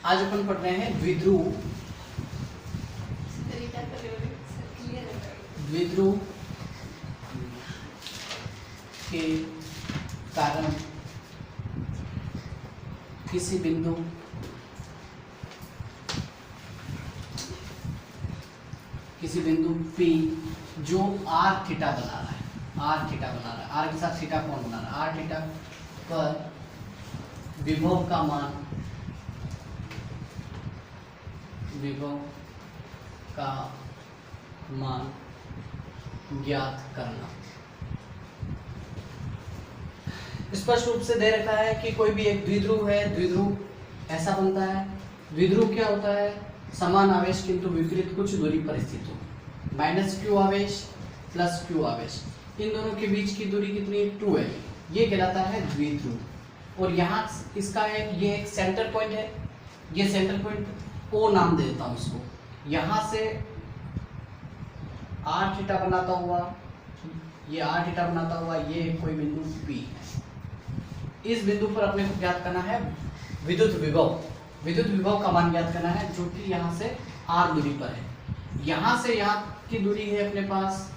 आज अपन पढ़ रहे हैं द्विध्रुव द्विध्रुव के कारण किसी बिंदु P जो आर थीटा बना रहा है, आर के साथ थीटा कोण बना रहा है, आर थीटा पर विभव का मान ज्ञात करना। स्पष्ट रूप से दे रखा है कि कोई भी एक द्विध्रुव है, द्विध्रुव ऐसा बनता है। द्विध्रुव क्या होता है? समान आवेश किंतु विपरीत कुछ दूरी पर स्थित हो, माइनस क्यू आवेश प्लस क्यू आवेश, इन दोनों के बीच की दूरी कितनी है? 2 है। ये कहलाता है द्विध्रुव। और यहाँ इसका ये एक सेंटर पॉइंट है, ये सेंटर पॉइंट ओ नाम दे देता हूँ इसको। यहाँ से आर थीटा बनाता हुआ, ये आर थीटा बनाता हुआ ये कोई बिंदु P है। इस बिंदु पर अपने को ज्ञात करना है विद्युत विभव का मान ज्ञात करना है, जो कि यहाँ से r दूरी पर है। यहाँ से यहाँ की दूरी है अपने पास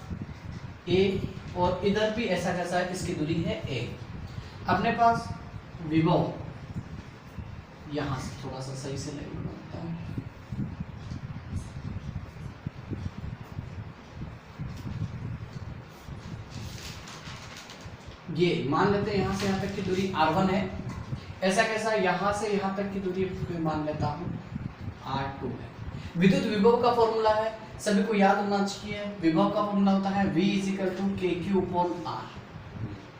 a, और इधर भी ऐसा कैसा है, इसकी दूरी है a। अपने पास विभव, यहाँ से थोड़ा सा सही से लाइन बनाता हूँ, ये मान लेते हैं यहाँ से यहाँ तक की दूरी r1 है। ऐसा कैसा, यहाँ से यहाँ तक की दूरी मान लेता हूँ r2 है। विद्युत विभव का फॉर्मूला है, सभी को याद होना चाहिए। विभव का फॉर्मूला होता है V = kq/r।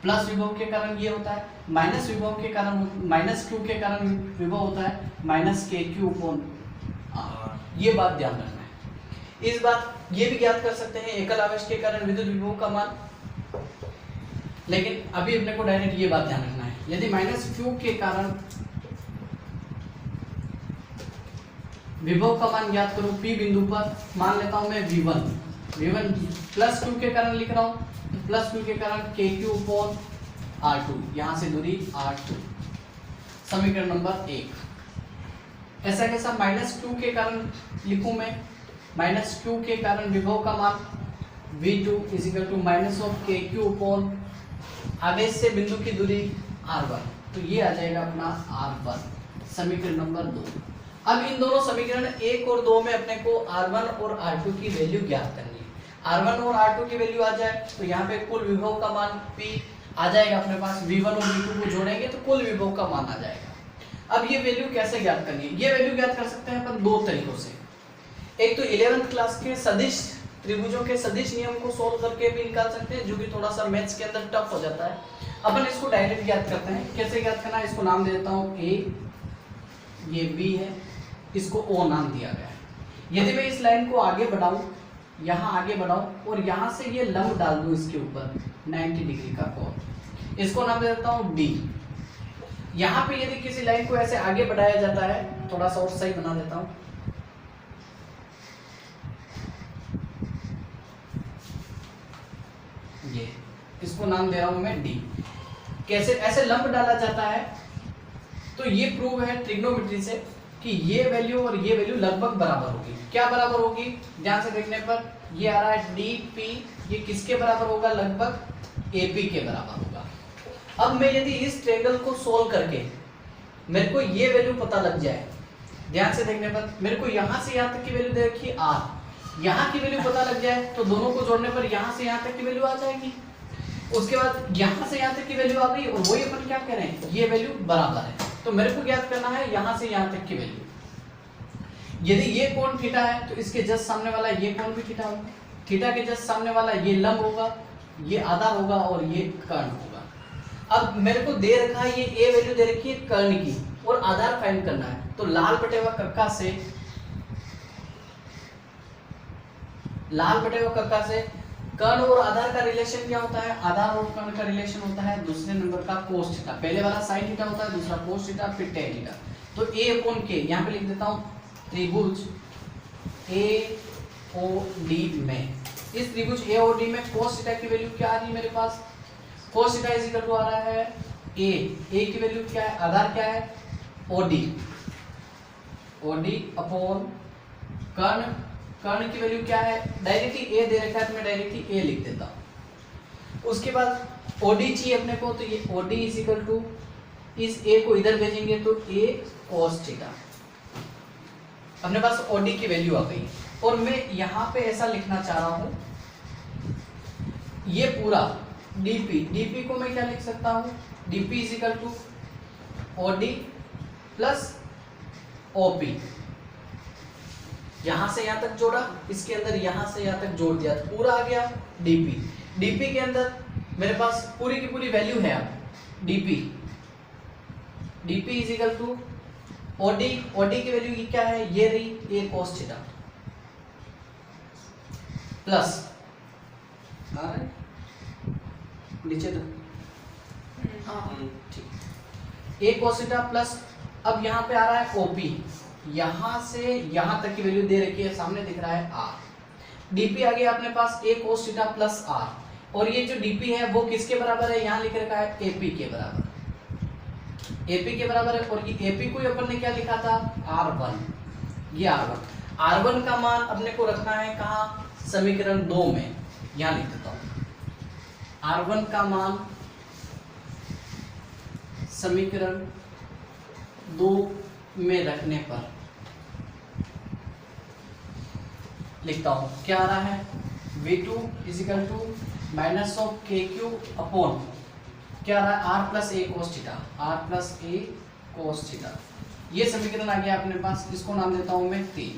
प्लस विभव के कारण ये होता है, माइनस विभव के कारण, माइनस क्यू के कारण विभव होता है -kq/r। ये बात ध्यान रखना है। इस बात ये भी ज्ञात कर सकते हैं एकल आवेश के कारण विद्युत विभव का मान, लेकिन अभी अपने को डायरेक्ट ये बात ध्यान रखना है। यदि -q के कारण विभव का मान ज्ञात करूं P बिंदु पर, मान लेता हूं मैं V1 प्लस q के कारण लिख रहा हूं, तो प्लस q के कारण kq/r2, यहां से दूरी r2, समीकरण नंबर 1। ऐसा कैसा, -q के कारण लिखूं मैं, -q के कारण विभव का मान V2 = -kq/, आवेश से बिंदु की दूरी r1, तो ये आ जाएगा अपना r1, समीकरण नंबर 2। अब इन दोनों समीकरण 1 और 2 में अपने को r1 और r2 की वैल्यू ज्ञात करनी है। r1 और r2 की वैल्यू आ जाए तो यहाँ पे कुल विभव का मान P आ जाएगा अपने पास। V1 और V2 को जोड़ेंगे तो कुल विभव का मान आ जाएगा। अब ये वैल्यू कैसे ज्ञात करनी है? ये वैल्यू ज्ञात कर सकते हैं अपन 2 तरीकों से। एक तो 11th क्लास के सदिश त्रिभुजों के सदिश नियम को सोल्व करके भी निकाल सकते हैं, जो कि थोड़ा सा मैथ्स के अंदर टफ हो जाता है। अपन इसको डायरेक्ट ज्ञात करते हैं। कैसे ज्ञात करना है? इसको नाम दे देता हूँ A, ये B है, इसको O नाम दिया गया है। यदि मैं इस लाइन को आगे बढ़ाऊं, यहाँ आगे बढ़ाऊं और यहाँ से ये लंब डाल दूं इसके ऊपर 90 डिग्री का कोण, इसको नाम दे देता हूँ D। यहाँ पे यदि किसी लाइन को ऐसे आगे बढ़ाया जाता है, थोड़ा सा और सही बना देता हूँ, ये इसको नाम दे रहा हूं मैं D। कैसे ऐसे लंब डाला जाता है, तो ये प्रूव है ट्रिग्नोमेट्री से कि ये वैल्यू और ये वैल्यू लगभग बराबर होगी। क्या बराबर होगी? ध्यान से देखने पर ये आ रहा है DP, ये किसके बराबर होगा? लगभग AP के बराबर होगा। अब मैं यदि इस ट्रायंगल को सोल्व करके मेरे को ये वैल्यू पता लग जाए, ध्यान से देखने पर मेरे को यहाँ से यहाँ तक की वैल्यू दे रखी है R, यहाँ की वैल्यू पता लग जाए तो दोनों को जोड़ने पर यहाँ से यहाँ तक की वैल्यू आ जाएगी। उसके बाद यहाँ से यहाँ तक की वैल्यू आ गई, और वही अपन क्या कह रहे हैं, ये वैल्यू बराबर है। तो मेरे को ज्ञात करना है यहाँ से यहाँ तक की वैल्यू। यदि ये कोण थीटा है तो इसके जस्ट सामने वाला ये कोण भी थीटा होगा, थीटा के जस्ट सामने वाला ये लंब होगा, ये आधार होगा और ये कर्ण होगा। अब मेरे को दे रखा है ये A वैल्यू दे रखी है कर्ण की, और आधार फाइंड करना है। तो लाल बटे हुआ कक्का से कर्ण और आधार का रिलेशन क्या होता है? आधार और कर्ण का रिलेशन होता है दूसरे नंबर का कोस थीटा। पहले वाला साइन थीटा होता है, दूसरा कोस थीटा, फिर टेन थीटा। तो A/K यहाँ पे लिख देता हूँ, त्रिभुज AOD में, इस त्रिभुज AOD में कोस थीटा की वैल्यू क्या आ रही है मेरे पास? Cos theta is equal to आ रहा है a। की वैल्यू क्या है? आधार क्या है? OD। OD अपॉन कर्ण, कर्ण की वैल्यू क्या है, डायरेक्टली ए दे रखा है तो मैं डायरेक्टली ए लिख देता हूँ। उसके बाद OD चाहिए अपने को, तो ये OD इज इक्वल टू, इस ए को इधर भेजेंगे तो ए cos थीटा, अपने पास OD की वैल्यू आ गई। और मैं यहाँ पे ऐसा लिखना चाह रहा हूँ, ये पूरा DP को मैं क्या लिख सकता हूँ, DP is equal to OD plus OP, यहां से यहां तक जोड़ा, इसके अंदर यहां से यहां तक जोड़ दिया, तो पूरा आ गया DP के अंदर मेरे पास पूरी की पूरी वैल्यू है अब DP is equal to OD की वैल्यू क्या है, ये रही ए cos थीटा प्लस नीचे तो ठीक, ए cos थीटा प्लस, अब यहाँ पे आ रहा है OP, यहां से यहां तक की वैल्यू दे रखी है, सामने दिख रहा है R, DP आ गया अपने पास ए cos थीटा प्लस R, और ये जो DP है वो किसके बराबर है, यहाँ लिख रखा है AP के बराबर, AP के बराबर है। और ये AP को अपन ने क्या लिखा था, R1, ये R1 का मान अपने को रखना है कहाँ, समीकरण 2 में, यहाँ लिख देता हूँ R1 का मान समीकरण 2 में रखने पर लिखता हूं, क्या आ रहा है, V2 is equal to minus of KQ upon क्या आ रहा है, R plus a cos theta, R plus a cos theta, ये समीकरण आ गया अपने पास, इसको नाम देता हूं मैं 3।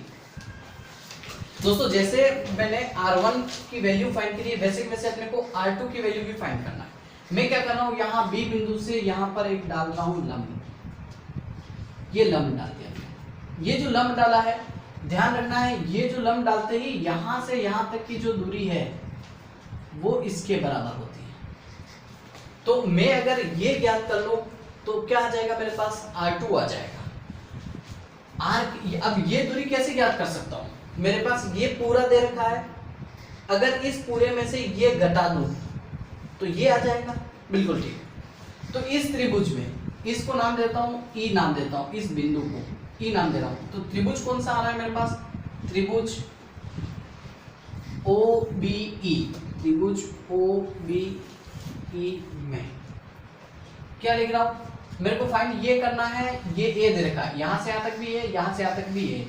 दोस्तों जैसे मैंने R1 की वैल्यू फाइंड करी है, वैसे अपने को R2 की वैल्यू भी फाइंड करना है। मैं क्या कर रहा हूं, यहाँ B बिंदु से यहाँ पर एक डाल रहा हूं लंब, ये लंब डाल दिया, ये जो लंब डाला है ध्यान रखना है, ये जो लंब डालते ही यहां से यहां तक की जो दूरी है वो इसके बराबर होती है। तो मैं अगर ये ज्ञात कर लूं तो क्या आ जाएगा, मेरे पास R2 आ जाएगा। अब ये दूरी कैसे ज्ञात कर सकता हूं, मेरे पास ये पूरा दे रखा है, अगर इस पूरे में से ये घटा दूं तो ये आ जाएगा, बिल्कुल ठीक। तो इस त्रिभुज में इसको नाम देता हूं E नाम देता हूं, इस बिंदु को E नाम दे रहा हूं। तो त्रिभुज कौन सा आ रहा है मेरे पास, त्रिभुज OBE, त्रिभुज OBE में क्या लिख रहा हूं, मेरे को फाइंड ये करना है, ये ए दे रखा है, यहां से यहां तक भी है, यहां से यहां तक भी है,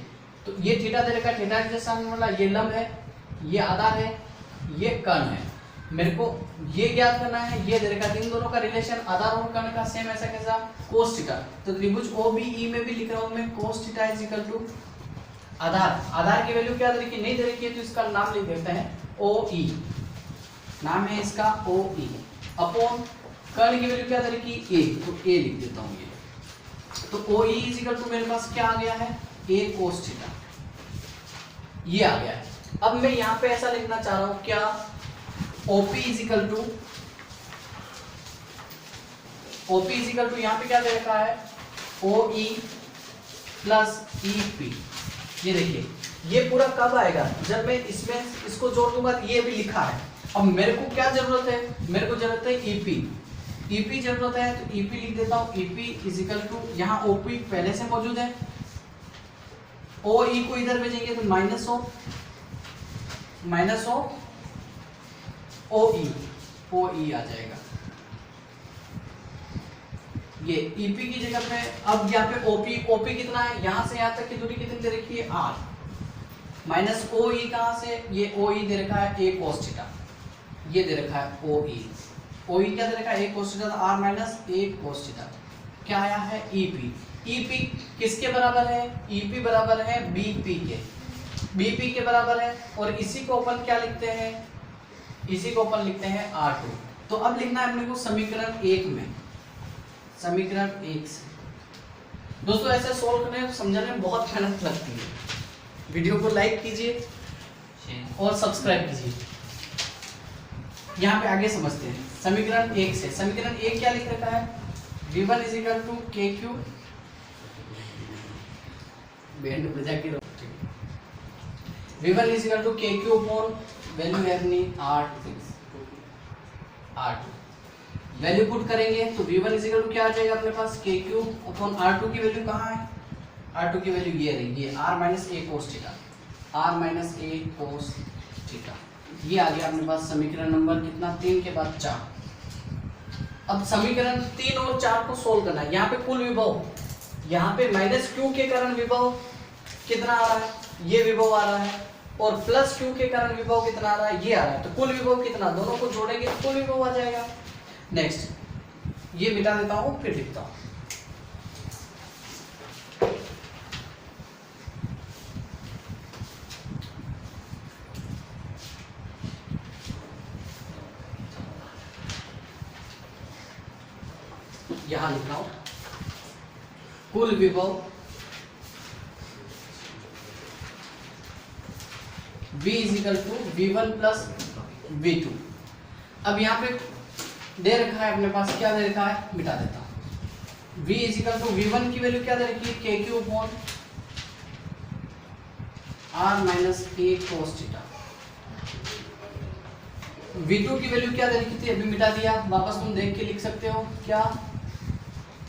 तो ये थीटा दे रखा है, थीटा के सामने वाला ये लंब है, ये आधार है, ये कर्ण है, मेरे को ये ज्ञात करना है, ये दे रखा है, इन दोनों का रिलेशन आधार और कर्ण का सेम ऐसा कैसा, cos थीटा। तो त्रिभुज OBE में भी लिख रहा हूं मैं cos theta is equal to आधार की वैल्यू क्या दे रखी है, नहीं दे रखी है, तो इसका नाम लिख देते हैं OE, नाम है इसका OE अपॉन कर्ण की वैल्यू क्या दे रखी है, A, तो A लिख देता हूं ये। तो OE इज इक्वल टू मेरे पास क्या आ गया है, A cos थीटा, ये आ गया है। अब मैं यहां पे ऐसा लिखना चाह रहा हूं, क्या OP इज इक्वल टू यहाँ पे क्या दे रखा है, OE प्लस EP, ये देखिए ये पूरा कब आएगा, जब मैं इसमें इसको जोड़ दूंगा, ये भी लिखा है। अब मेरे को क्या जरूरत है, मेरे को जरूरत है EP जरूरत है, तो EP लिख देता हूं, EP इज इक्वल टू, यहाँ OP पहले से मौजूद है, OE को इधर भेजेंगे तो माइनस ऑफ OE आ जाएगा, ये EP की जगह पे। अब यहाँ पे OP कितना है, यहां से यहां तक की दूरी कितनी दे रखी है, R, माइनस OE कहां से, ये OE दे रखा है A cos थीटा, ये दे रखा है OE क्या दे रखा है, A cos theta, R minus A cos theta, क्या आया है EP किसके बराबर है, EP बराबर है BP के बराबर है, और इसी को अपन क्या लिखते हैं, इसी को अपन लिखते हैं R2। तो अब लिखना है अपने को समीकरण 1 में, समीकरण 1 से। दोस्तों ऐसे सोल्व करने समझने में बहुत मेहनत लगती है, वीडियो को लाइक कीजिए और सब्सक्राइब कीजिए। यहाँ पे आगे समझते हैं समीकरण 1 से। समीकरण 1 क्या लिख रखा है, V1 is equal to KQ, band बजा के V1 is equal to KQ upon value है अपनी R2, वैल्यू पुट करेंगे तो V1 इज इक्वल टू क्या आ जाएगा अपने पास, KQ अपॉन R2 की वैल्यू कहाँ है, R2 की वैल्यू ये रही, ये r minus A cos theta, r minus A cos theta. ये आ गया अपने पास समीकरण नंबर कितना, 3 के बाद 4। अब समीकरण 3 और 4 को सोल्व करना है। यहाँ पे कुल विभव, यहाँ पे माइनस क्यू के कारण विभव कितना आ रहा है, ये विभव आ रहा है, और प्लस क्यू के कारण विभव कितना आ रहा है, ये आ रहा है। तो कुल विभव कितना, दोनों को जोड़ेंगे तो कुल विभव आ जाएगा। नेक्स्ट ये मिटा देता हूं, फिर लिखता हूं। यहां लिख रहा हूं कुल विभव V is equal to V1 plus V2। अब यहाँ पे दे रखा है अपने पास, क्या दे रखा है, मिटा देता हूँ। V इजिकल टू V1 की वैल्यू क्या दे रखी है, KQ upon R minus A cos theta. V2 की वैल्यू क्या दे रखी थी, अभी मिटा दिया, वापस तुम देख के लिख सकते हो, क्या,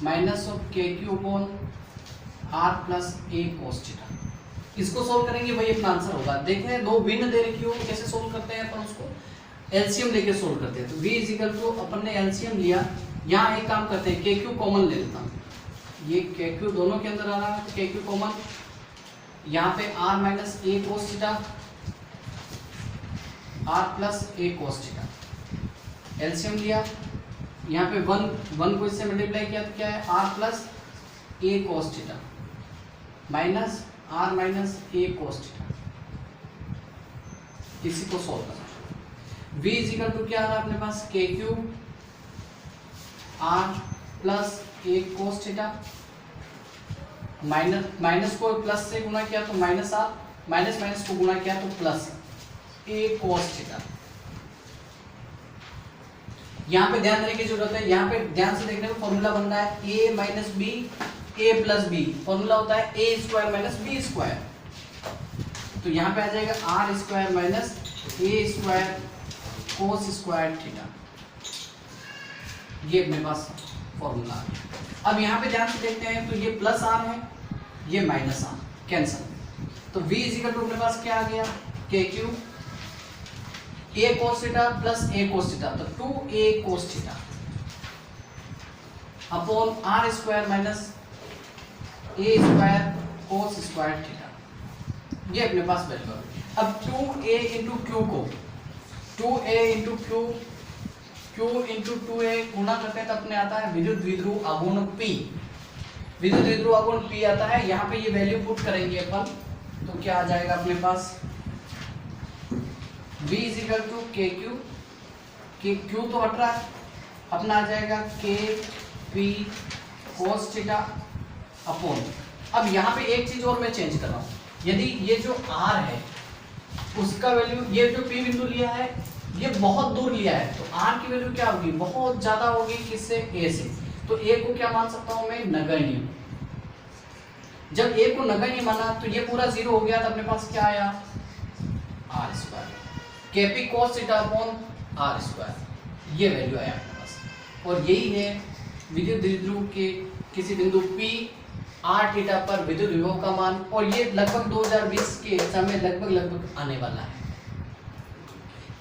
minus of KQ upon R plus A cos theta. इसको सोल्व करेंगे वही अपना आंसर होगा। देखें दो भिन्न दे रखी हो, कैसे सोल्व करते हैं अपन, उसको एलसीएम लेके सोल्व करते हैं। तो v इजिकल टू अपन ने एलसीएम लिया, यहाँ एक काम करते हैं, KQ कॉमन ले लेता हूँ, ये KQ दोनों के अंदर आ रहा है, तो KQ कॉमन, यहाँ पे r minus A cos theta, r plus A cos theta. LCM लिया, यहाँ पे 1 को इससे मल्टीप्लाई किया तो क्या है, r plus A cos theta minus r minus A cos theta. इसी को सोल्व करना है। v इजिकल टू क्या आ रहा है अपने पास, KQ r plus A cos theta, minus को प्लस से गुना किया तो माइनस r, माइनस माइनस को गुना किया तो प्लस ए कोस थीटा। यहाँ पे ध्यान देने की जरूरत है, यहाँ पे ध्यान से देखने को फॉर्मूला बन रहा है a minus b a plus b, formula होता है a square minus b square. तो यहाँ पे आ जाएगा r स्क्वायर माइनस ए स्क्वायर कोस स्क्वायर थीटा। ये अपने पास फॉर्मूला आ गया। अब यहाँ पे ध्यान से देखते हैं, तो ये प्लस r है, ये माइनस r, कैंसल। तो v इजिकल टू अपने पास क्या आ गया, KQ a cos theta plus a cos theta, तो 2a cos theta upon r square minus ए स्क्वायर कोस स्क्वायर थीटा। ये अपने पास वैल्यू है। अब 2a इंटू क्यू को 2a into Q into 2a गुणा करते हैं तो अपने आता है विद्युत द्विध्रुव आघूर्ण P। विद्युत द्विध्रुव आघूर्ण P आता है, यहाँ पे ये वैल्यू पुट करेंगे अपन, तो क्या आ जाएगा अपने पास, v is equal to KQ, Q तो हट रहा है, अपना आ जाएगा KP कोस थीटा अपॉन। अब यहाँ पे एक चीज और मैं चेंज कर रहा हूँ, यदि ये जो R है उसका वैल्यू, ये जो P बिंदु लिया है ये बहुत दूर लिया है, तो R की वैल्यू क्या होगी, बहुत ज्यादा होगी, किससे, A से। तो A को क्या मान सकता हूँ मैं, नगण्य। जब A को नगण्य माना तो ये पूरा 0 हो गया, तो अपने पास क्या आया, R square, KP cos theta upon R square, ये वैल्यू आया अपने पास। और यही है विद्युत द्विध्रुव के किसी बिंदु P r थीटा पर विद्युत विभव का मान, और ये लगभग 2020 के एग्जाम में लगभग आने वाला है,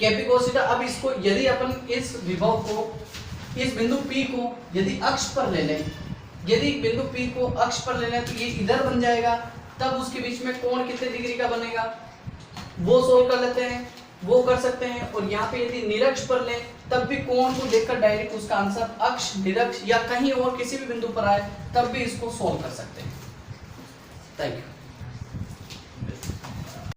KP cos थीटा। अब इसको यदि अपन इस विभव को, इस बिंदु P को यदि अक्ष पर ले लें, यदि बिंदु P को अक्ष पर ले लें तो ये इधर बन जाएगा, तब उसके बीच में कोण कितने डिग्री का बनेगा वो सोल्व कर लेते हैं, वो कर सकते हैं। और यहाँ पे यदि निरक्ष पर लें तब भी कोण को देखकर डायरेक्ट उसका आंसर अक्ष, निरक्ष या कहीं और किसी भी बिंदु पर आए तब भी इसको सोल्व कर सकते हैं। Thank you.